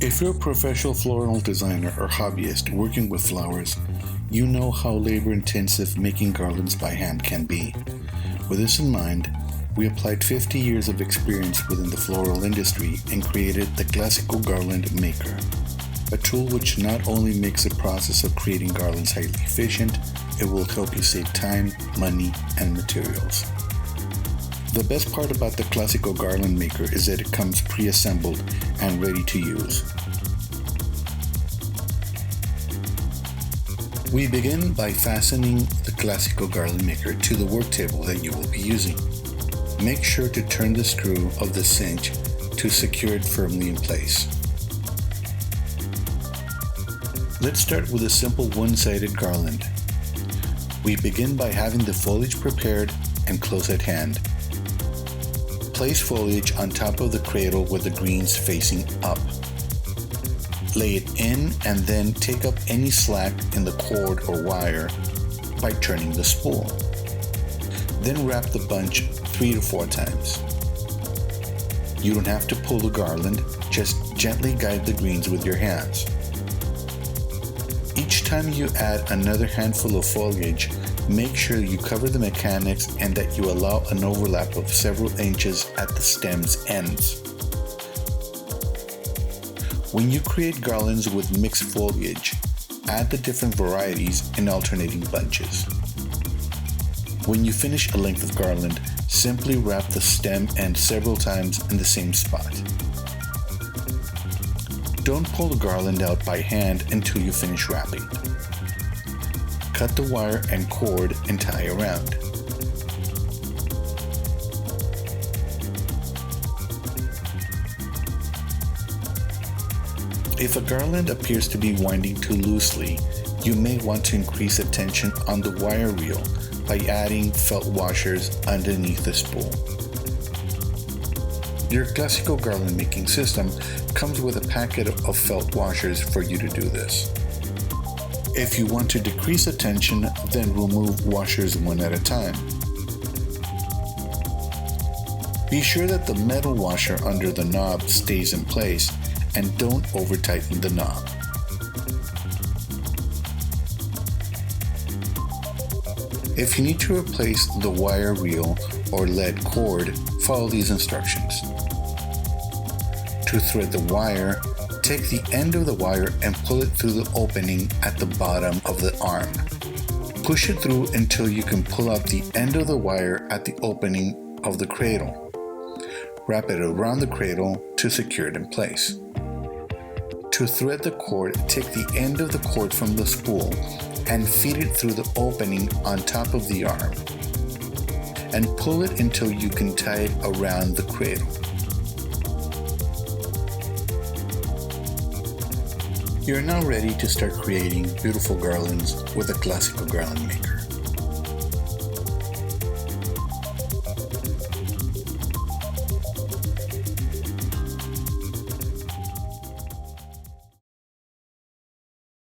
If you're a professional floral designer or hobbyist working with flowers, you know how labor-intensive making garlands by hand can be. With this in mind, we applied 50 years of experience within the floral industry and created the Classico Garland Maker, a tool which not only makes the process of creating garlands highly efficient, it will help you save time, money, and materials. The best part about the Classico Garland Maker is that it comes pre-assembled and ready to use. We begin by fastening the Classico Garland Maker to the work table that you will be using. Make sure to turn the screw of the cinch to secure it firmly in place. Let's start with a simple one-sided garland. We begin by having the foliage prepared and close at hand. Place foliage on top of the cradle with the greens facing up. Lay it in and then take up any slack in the cord or wire by turning the spool. Then wrap the bunch 3 to 4 times. You don't have to pull the garland, just gently guide the greens with your hands. Each time you add another handful of foliage, make sure you cover the mechanics and that you allow an overlap of several inches at the stem's ends. When you create garlands with mixed foliage, add the different varieties in alternating bunches. When you finish a length of garland, simply wrap the stem end several times in the same spot. Don't pull the garland out by hand until you finish wrapping. Cut the wire and cord and tie around. If a garland appears to be winding too loosely, you may want to increase the tension on the wire reel by adding felt washers underneath the spool. Your Classico garland making system comes with a packet of felt washers for you to do this. If you want to decrease the tension, then remove washers one at a time. Be sure that the metal washer under the knob stays in place and don't over-tighten the knob. If you need to replace the wire reel or lead cord, follow these instructions. To thread the wire, take the end of the wire and pull it through the opening at the bottom of the arm. Push it through until you can pull out the end of the wire at the opening of the cradle. Wrap it around the cradle to secure it in place. To thread the cord, take the end of the cord from the spool and feed it through the opening on top of the arm, and pull it until you can tie it around the cradle. You're now ready to start creating beautiful garlands with a Classico Garland Maker.